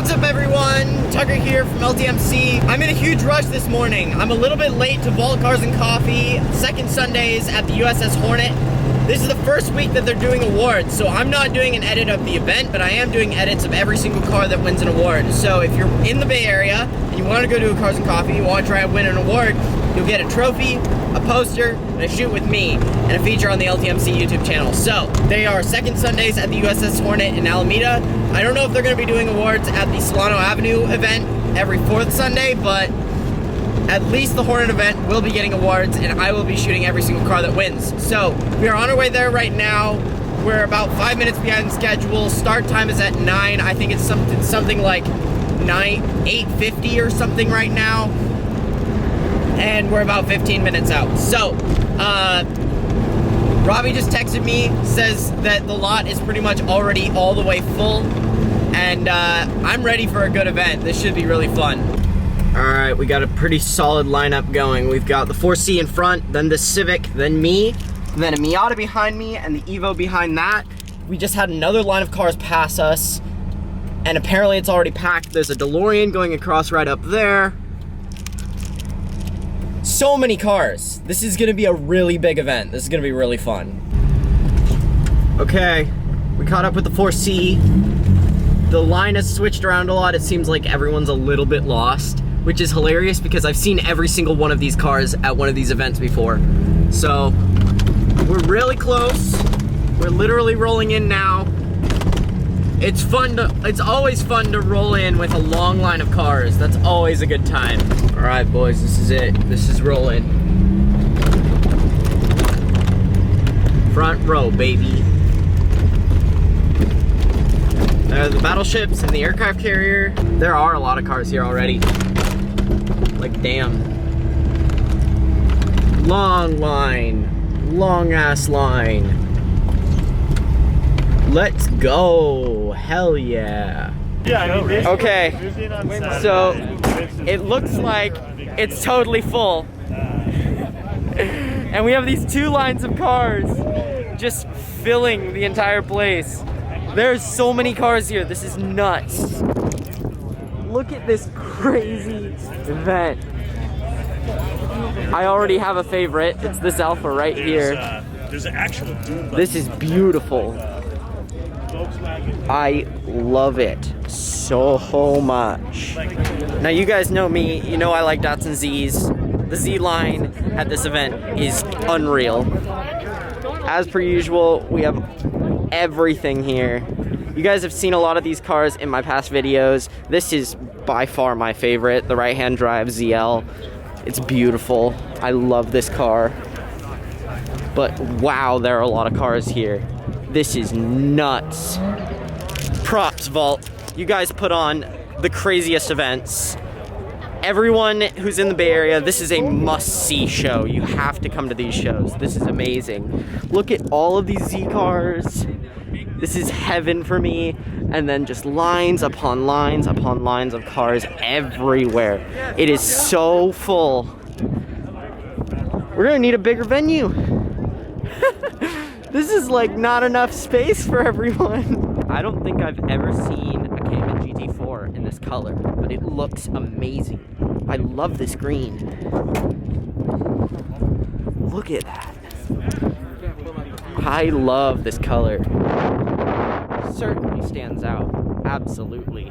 What's up everyone? Tucker here from LTMC. I'm in a huge rush this morning. I'm a little bit late to Vault Cars and Coffee, second Sundays at the USS Hornet. This is the first week that they're doing awards, so I'm not doing an edit of the event, but I am doing edits of every single car that wins an award. So if you're in the Bay Area and you want to go to a Cars and Coffee, you want to try and win an award, you'll get a trophy, a poster, and a shoot with me, and a feature on the LTMC YouTube channel. So they are second Sundays at the USS Hornet in Alameda. I don't know if they're going to be doing awards at the Solano Avenue event every fourth Sunday, but at least the Hornet event will be getting awards, and I will be shooting every single car that wins. So we are on our way there right now. We're about 5 minutes behind schedule. Start time is at 9. I think it's something like 8:50 or something right now. And we're about 15 minutes out. So, Robbie just texted me, says that the lot is pretty much already all the way full. And I'm ready for a good event. This should be really fun. All right, we got a pretty solid lineup going. We've got the 4C in front, then the Civic, then me, then a Miata behind me, and the Evo behind that. We just had another line of cars pass us, and apparently it's already packed. There's a DeLorean going across right up there. So many cars. This is gonna be a really big event. This is gonna be really fun. Okay, we caught up with the 4C. The line has switched around a lot. It seems like everyone's a little bit lost, which is hilarious because I've seen every single one of these cars at one of these events before. So, we're really close. We're literally rolling in now. It's always fun to roll in with a long line of cars. That's always a good time. All right, boys, this is it. This is rolling. Front row, baby. The battleships and the aircraft carrier. There are a lot of cars here already. Like, damn. Long line. Long ass line. Let's go. Hell yeah. Okay, so it looks like it's totally full. And we have these two lines of cars just filling the entire place. There's so many cars here. This is nuts. Look at this crazy event. I already have a favorite. It's this Alpha right here. There's an actual dude. This is beautiful. I love it so much. Now you guys know me, you know I like Datsun Zs. The Z line at this event is unreal. As per usual, we have everything here. You guys have seen a lot of these cars in my past videos. This is by far my favorite, the right-hand drive ZL. It's beautiful. I love this car. But wow, there are a lot of cars here. This is nuts. Props, Vault. You guys put on the craziest events. Everyone who's in the Bay Area, this is a must-see show. You have to come to these shows. This is amazing. Look at all of these Z cars. This is heaven for me. And then just lines upon lines upon lines of cars everywhere. It is so full. We're gonna need a bigger venue. This is like not enough space for everyone. I don't think I've ever seen a Cayman GT4 in this color, but it looks amazing. I love this green. Look at that. I love this color. Certainly stands out. Absolutely.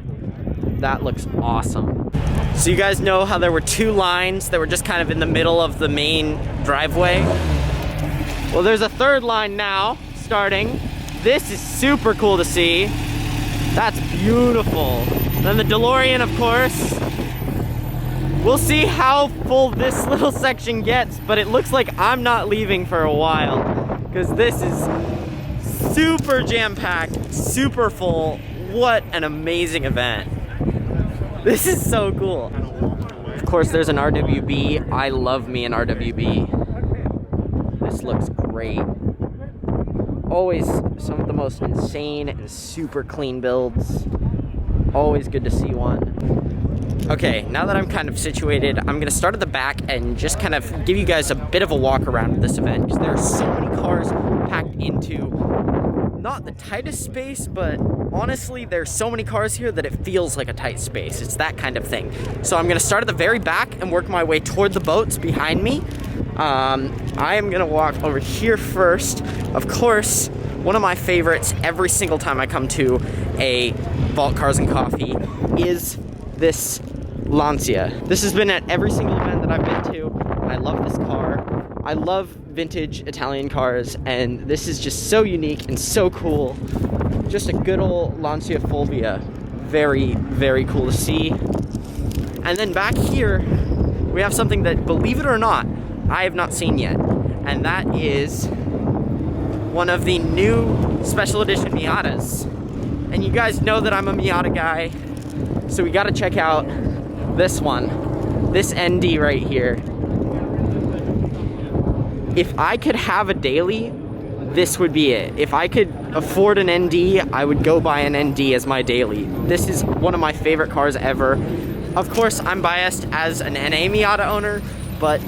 That looks awesome. So you guys know how there were two lines that were just kind of in the middle of the main driveway? Well, there's a third line now, starting. This is super cool to see. That's beautiful. Then the DeLorean, of course. We'll see how full this little section gets, but it looks like I'm not leaving for a while, because this is super jam-packed, super full. What an amazing event. This is so cool. Of course, there's an RWB. I love me an RWB. This looks great. Always some of the most insane and super clean builds. Always good to see one. Okay, now that I'm kind of situated, I'm gonna start at the back and just kind of give you guys a bit of a walk around of this event, because there are so many cars packed into not the tightest space, but honestly, there's so many cars here that it feels like a tight space. It's that kind of thing. So I'm gonna start at the very back and work my way toward the boats behind me. I am gonna walk over here first. Of course, one of my favorites every single time I come to a Vault Cars and Coffee is this Lancia. This has been at every single event that I've been to, and I love this car. I love vintage Italian cars, and this is just so unique and so cool. Just a good old Lancia Fulvia. Very, very cool to see. And then back here, we have something that, believe it or not, I have not seen yet, and that is one of the new special edition Miatas. And you guys know that I'm a Miata guy, so we gotta check out this one, this ND right here. If I could have a daily, this would be it. If I could afford an ND, I would go buy an ND as my daily. This is one of my favorite cars ever. Of course, I'm biased as an NA Miata owner, but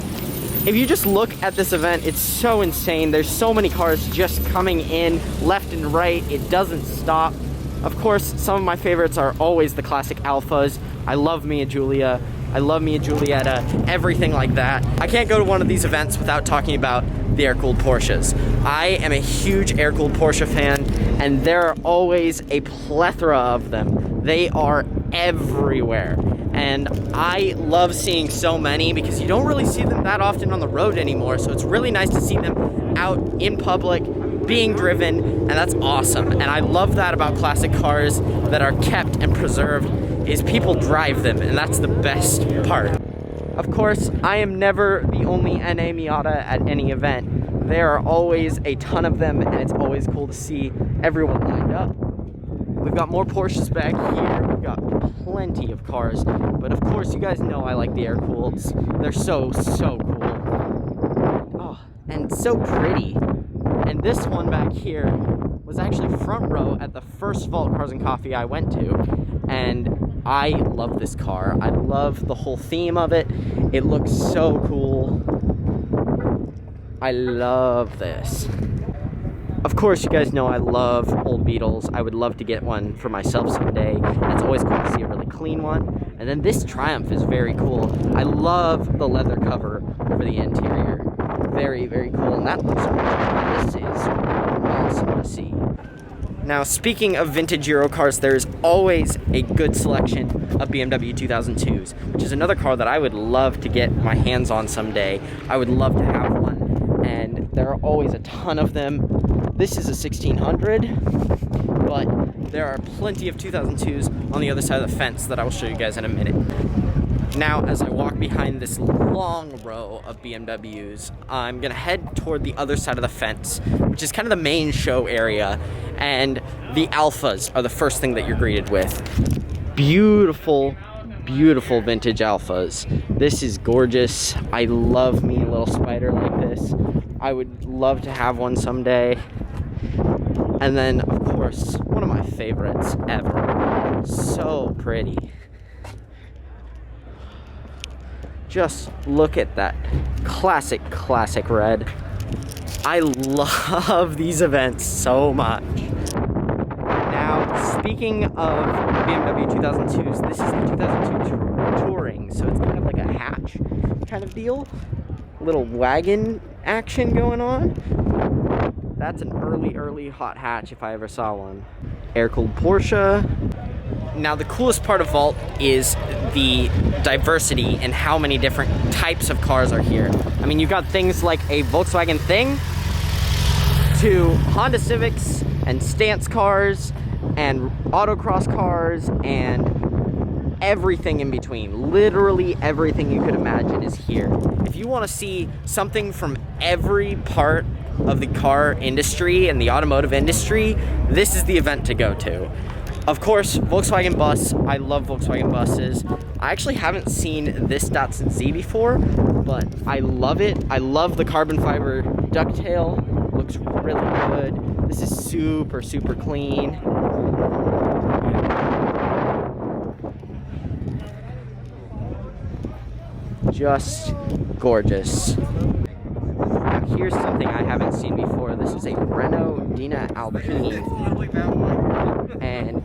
if you just look at this event, it's so insane. There's so many cars just coming in left and right. It doesn't stop. Of course, some of my favorites are always the classic Alphas. I love Mia Giulia. I love Mia Giulietta, everything like that. I can't go to one of these events without talking about the air-cooled Porsches. I am a huge air-cooled Porsche fan, and there are always a plethora of them. They are everywhere. And I love seeing so many because you don't really see them that often on the road anymore. So it's really nice to see them out in public, being driven, and that's awesome. And I love that about classic cars that are kept and preserved, is people drive them, and that's the best part. Of course, I am never the only NA Miata at any event. There are always a ton of them, and it's always cool to see everyone lined up. We've got more Porsches back here. We've got plenty of cars, but of course, you guys know I like the air-cooleds. They're so cool. Oh, and so pretty. And this one back here was actually front row at the first Vault Cars and Coffee I went to, and I love this car. I love the whole theme of it. It looks so cool. I love this. Of course, you guys know I love old Beetles. I would love to get one for myself someday. It's always cool to see a really clean one. And then this Triumph is very cool. I love the leather cover over the interior. Very, very cool. And that looks great. This is awesome to see. Now, speaking of vintage Euro cars, there's always a good selection of BMW 2002s, which is another car that I would love to get my hands on someday. I would love to have one, and there are always a ton of them. This is a 1600, but there are plenty of 2002s on the other side of the fence that I will show you guys in a minute. Now, as I walk behind this long row of BMWs, I'm gonna head toward the other side of the fence, which is kind of the main show area, and the Alphas are the first thing that you're greeted with. Beautiful, beautiful vintage Alphas. This is gorgeous. I love me a little spider like this. I would love to have one someday. And then, of course, one of my favorites ever. So pretty. Just look at that classic red. I love these events so much. Now, speaking of BMW 2002s, this is the 2002 Touring, so it's kind of like a hatch kind of deal. Little wagon action going on. That's an early hot hatch if I ever saw one. Air-cooled Porsche. Now, the coolest part of Vault is the diversity and how many different types of cars are here. I mean, you've got things like a Volkswagen Thing to Honda Civics and stance cars and autocross cars and everything in between. Literally everything you could imagine is here. If you want to see something from every part of the car industry and the automotive industry, this is the event to go to. Of course, Volkswagen Bus. I love Volkswagen buses. I actually haven't seen this Datsun Z before, but I love it. I love the carbon fiber ducktail. Looks really good. This is super clean. Just gorgeous. here's something I haven't seen before. This is a Renault Dina Alpine, and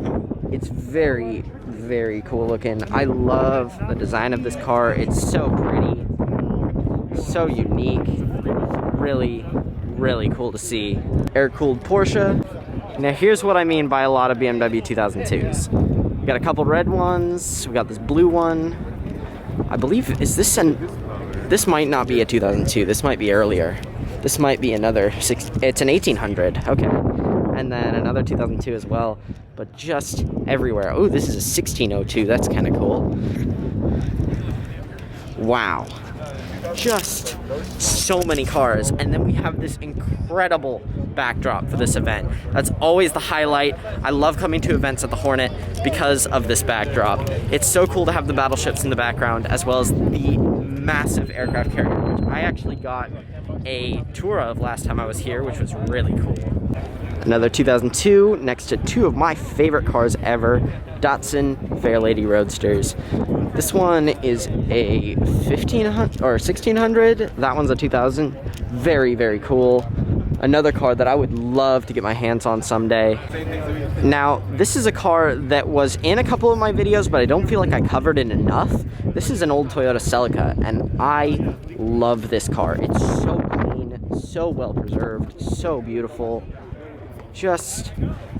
it's very, very cool looking. I love the design of this car. It's so pretty, so unique, really, really cool to see. Air-cooled Porsche. Now here's what I mean by a lot of BMW 2002s. We got a couple red ones, we got this blue one. I believe, this might not be a 2002, this might be earlier. This might be another, it's an 1800, okay. And then another 2002 as well, but just everywhere. Oh, this is a 1602, that's kind of cool. Wow. Just so many cars, and then we have this incredible backdrop for this event. That's always the highlight. I love coming to events at the Hornet because of this backdrop. It's so cool to have the battleships in the background, as well as the massive aircraft carrier, which I actually got a tour of last time I was here, which was really cool. Another 2002 next to two of my favorite cars ever, Datsun Fairlady Roadsters. This one is a 1500 or 1600. That one's a 2000. Very, very cool. Another car that I would love to get my hands on someday. Now, this is a car that was in a couple of my videos, but I don't feel like I covered it enough. This is an old Toyota Celica, and I love this car. It's so clean, so well preserved, so beautiful. Just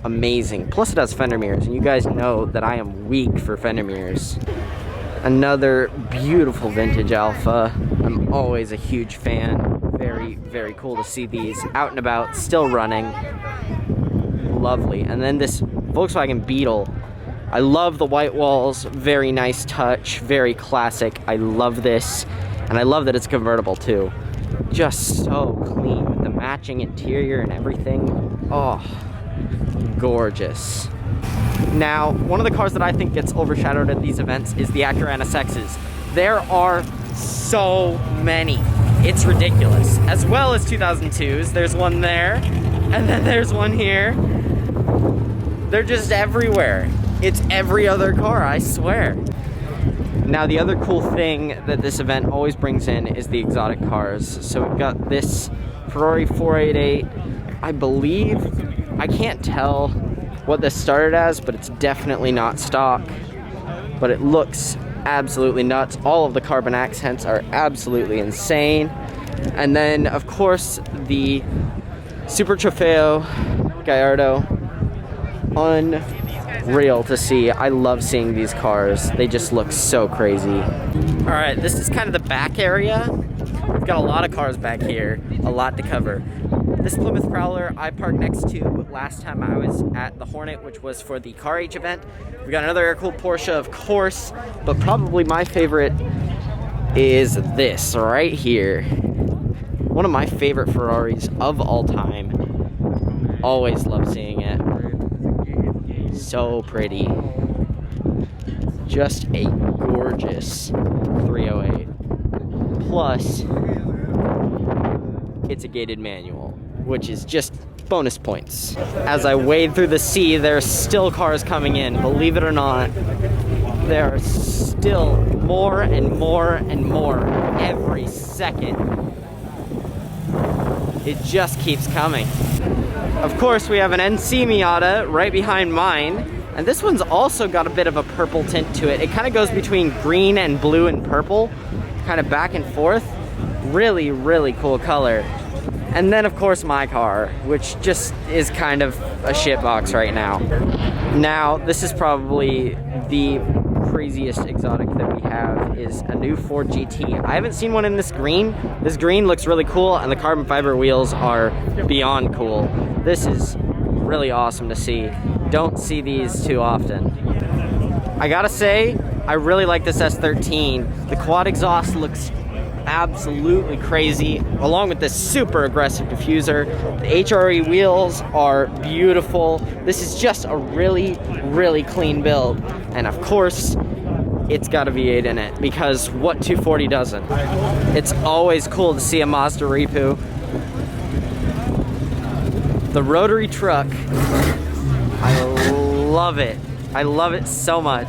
amazing. Plus it has fender mirrors, and you guys know that I am weak for fender mirrors. Another beautiful vintage Alpha. I'm always a huge fan. Very, very cool to see these out and about, still running. Lovely. And then this Volkswagen Beetle. I love the white walls, very nice touch, very classic. I love this, and I love that it's convertible too. Just so clean with the matching interior and everything. Oh, gorgeous. Now, one of the cars that I think gets overshadowed at these events is the Acura NSXs. There are so many. It's ridiculous. As well as 2002s. There's one there, and then there's one here. They're just everywhere. It's every other car, I swear. Now, the other cool thing that this event always brings in is the exotic cars. So we've got this Ferrari 488. I believe, I can't tell what this started as, but it's definitely not stock. But it looks absolutely nuts. All of the carbon accents are absolutely insane. And then, of course, the Super Trofeo Gallardo. Unreal to see. I love seeing these cars. They just look so crazy. All right, this is kind of the back area. We've got a lot of cars back here, a lot to cover. This Plymouth Prowler I parked next to last time I was at the Hornet, which was for the Car Age event. We got another air-cooled Porsche, of course, but probably my favorite is this right here. One of my favorite Ferraris of all time. Always love seeing it. So pretty. Just a gorgeous 308. Plus, it's a gated manual, which is just bonus points. As I wade through the sea, there's still cars coming in. Believe it or not, there are still more and more and more every second. It just keeps coming. Of course, we have an NC Miata right behind mine, and this one's also got a bit of a purple tint to it. It kind of goes between green and blue and purple, kind of back and forth. Really, really cool color. And then, of course, my car, which just is kind of a shitbox right now. Now, this is probably the craziest exotic that we have, is a new Ford GT. I haven't seen one in this green. This green looks really cool, and the carbon fiber wheels are beyond cool. This is really awesome to see. Don't see these too often. I gotta say, I really like this S13. The quad exhaust looks absolutely crazy, along with this super aggressive diffuser. The HRE wheels are beautiful. This is just a really, really clean build. And of course, it's got a V8 in it, because what 240 doesn't? It's always cool to see a Mazda repo. The rotary truck, I love it. I love it so much.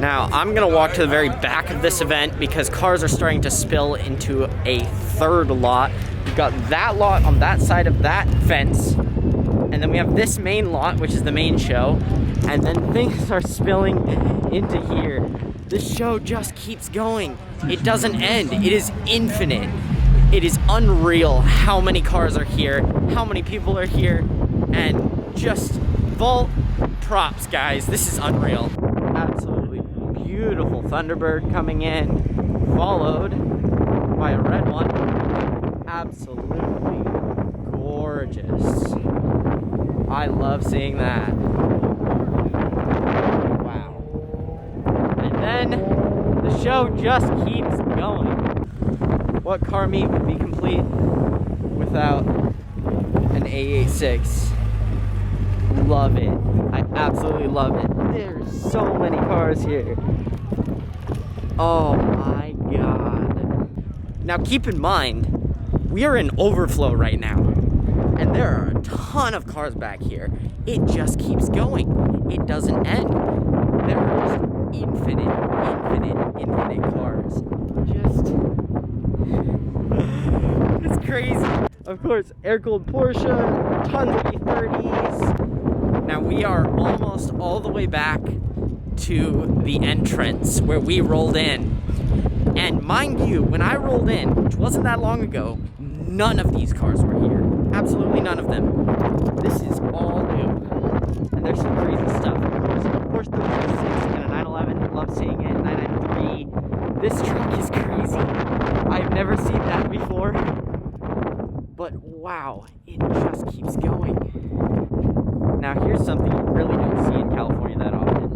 Now, I'm gonna walk to the very back of this event because cars are starting to spill into a third lot. We've got that lot on that side of that fence, and then we have this main lot, which is the main show, and then things are spilling into here. This show just keeps going. It doesn't end. It is infinite. It is unreal how many cars are here, how many people are here, and just VALT props, guys. This is unreal. Absolutely beautiful Thunderbird coming in, followed by a red one. Absolutely gorgeous. I love seeing that. Wow. And then the show just keeps going. What car meet would be complete without an A86? Love it. I absolutely love it. There's so many cars here. Oh my god. Now keep in mind, we are in Overflow right now, and there are a ton of cars back here. It just keeps going. It doesn't end. There are just infinite cars. It's crazy. Of course, air-cooled Porsche, tons of E30s. Now we are almost all the way back to the entrance where we rolled in. And mind you, when I rolled in, which wasn't that long ago, none of these cars were here. Absolutely none of them. This is all new. And there's some crazy stuff. There's a Porsche 356 and a 911. Love seeing it. 993. This truck is crazy. I've never seen that before. But wow, it just keeps going. Now here's something you really don't see in California that often.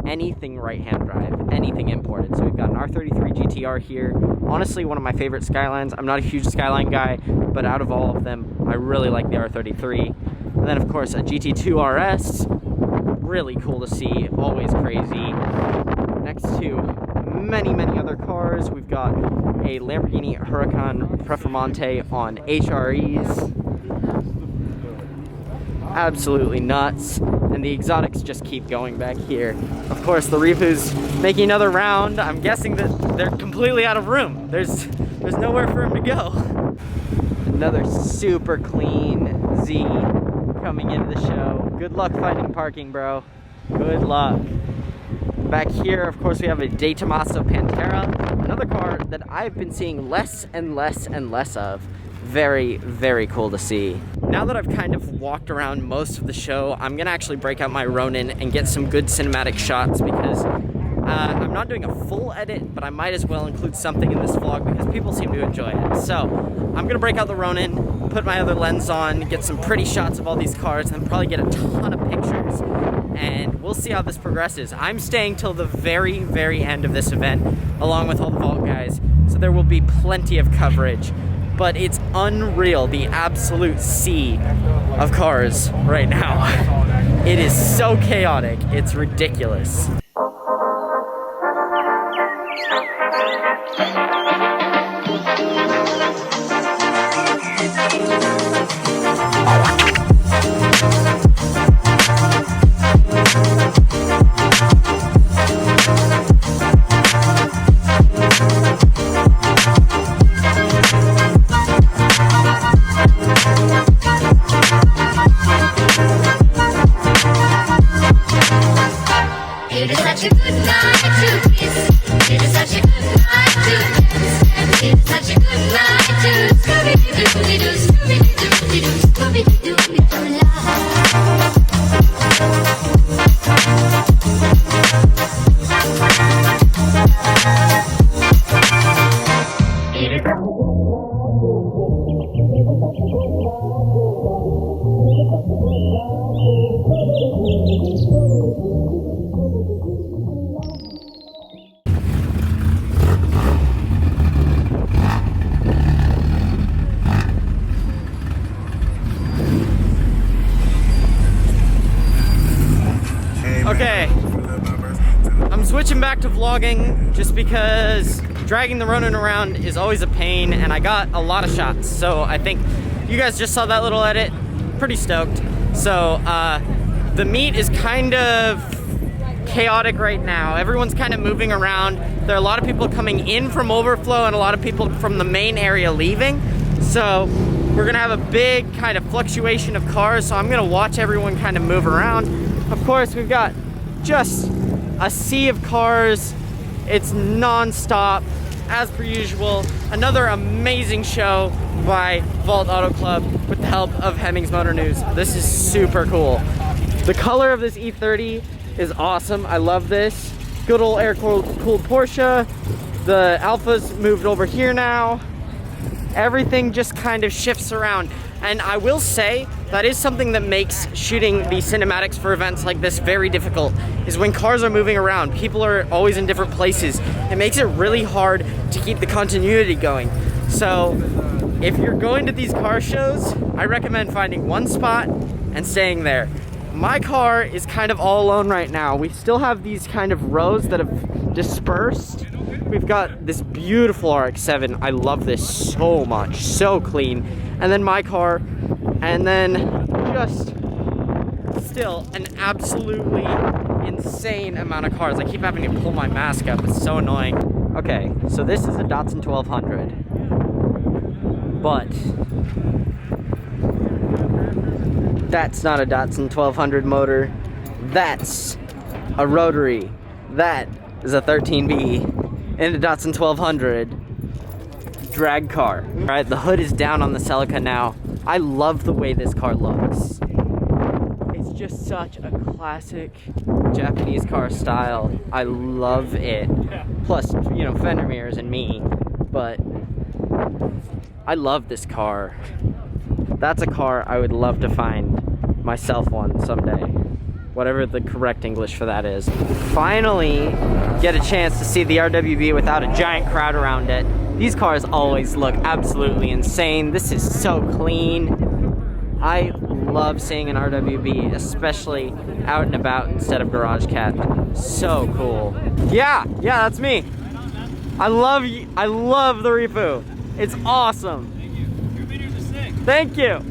Anything right-hand drive, anything imported. So we've got an R33 GTR here. Honestly, one of my favorite Skylines. I'm not a huge Skyline guy, but out of all of them, I really like the R33. And then of course a GT2 RS. Really cool to see, always crazy. Next to many other cars, we've got a Lamborghini Huracan Performante on HREs. Absolutely nuts. And the exotics just keep going back here. Of course, the Repo's making another round. I'm guessing that they're completely out of room. There's nowhere for him to go. Another super clean Z coming into the show. Good luck finding parking, bro. Good luck. Back here, of course, we have a De Tomaso Pantera, another car that I've been seeing less and less of. Very cool to see. Now that I've kind of walked around most of the show, I'm gonna actually break out my Ronin and get some good cinematic shots because I'm not doing a full edit, but I might as well include something in this vlog because people seem to enjoy it. So I'm gonna break out the Ronin, put my other lens on, get some pretty shots of all these cars, and probably get a ton of pictures. And we'll see how this progresses. I'm staying till the very end of this event, along with all the VALT guys, so there will be plenty of coverage. But it's unreal, the absolute sea of cars right now. It is so chaotic, it's ridiculous. It is such a good night to kiss. It is such a good night to dance. It is such a good night to Scooby-Doo, Scooby-Doo, Scooby-Doo, become alive. It is Okay, I'm switching back to vlogging just because dragging the Ronin around is always a pain, and I got a lot of shots. So I think you guys just saw that little edit. Pretty stoked. So the meet is kind of chaotic right now. Everyone's kind of moving around. There are a lot of people coming in from Overflow and a lot of people from the main area leaving. So we're gonna have a big kind of fluctuation of cars. So I'm gonna watch everyone kind of move around. Of course, we've got just a sea of cars. It's non-stop, as per usual. Another amazing show by VALT Auto Club with the help of Hemmings Motor News. This is super cool. The color of this E30 is awesome. I love this. Good old air-cooled Porsche. The Alpha's moved over here now. Everything just kind of shifts around. And I will say, that is something that makes shooting the cinematics for events like this very difficult, is when cars are moving around, people are always in different places. It makes it really hard to keep the continuity going. So if you're going to these car shows, I recommend finding one spot and staying there. My car is kind of all alone right now. We still have these kind of rows that have dispersed. We've got this beautiful RX-7. I love this so much, so clean. And then my car, and then just still an absolutely insane amount of cars. I keep having to pull my mask up, it's so annoying. Okay, so this is a Datsun 1200, but that's not a Datsun 1200 motor. That's a rotary. That is a 13B in a Datsun 1200 drag car. All right, the hood is down on the Celica now. I love the way this car looks. It's just such a classic Japanese car style. I love it. Plus, you know, fender mirrors and me, but I love this car. That's a car I would love to find myself one someday. Whatever the correct English for that is. Finally get a chance to see the RWB without a giant crowd around it. These cars always look absolutely insane. This is so clean. I love seeing an RWB, especially out and about instead of garage kept. So cool. Yeah, that's me. I love the repo. It's awesome. Your videos are sick. Thank you.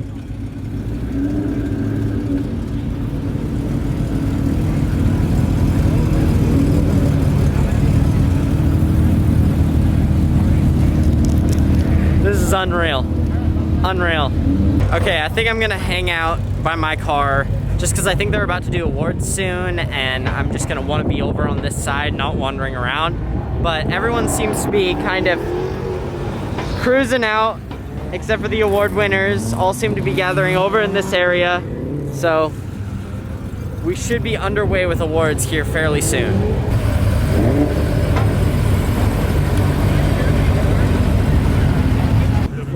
This is unreal. Unreal. Okay, I think I'm gonna hang out by my car just because I think they're about to do awards soon and I'm just gonna wanna be over on this side, not wandering around. But everyone seems to be kind of cruising out, except for the award winners. All seem to be gathering over in this area. So we should be underway with awards here fairly soon.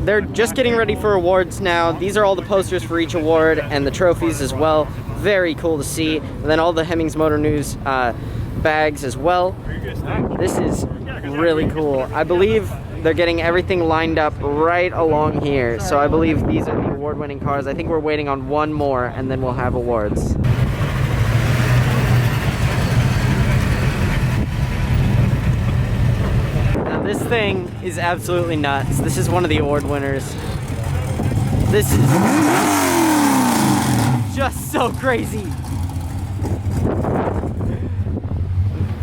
They're just getting ready for awards now. These are all the posters for each award and the trophies as well. Very cool to see. And then all the Hemmings Motor News bags as well. This is really cool. I believe they're getting everything lined up right along here. So I believe these are the award-winning cars. I think we're waiting on one more and then we'll have awards. This thing is absolutely nuts. This is one of the award winners. This is just so crazy.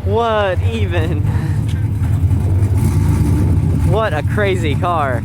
What even? What a crazy car.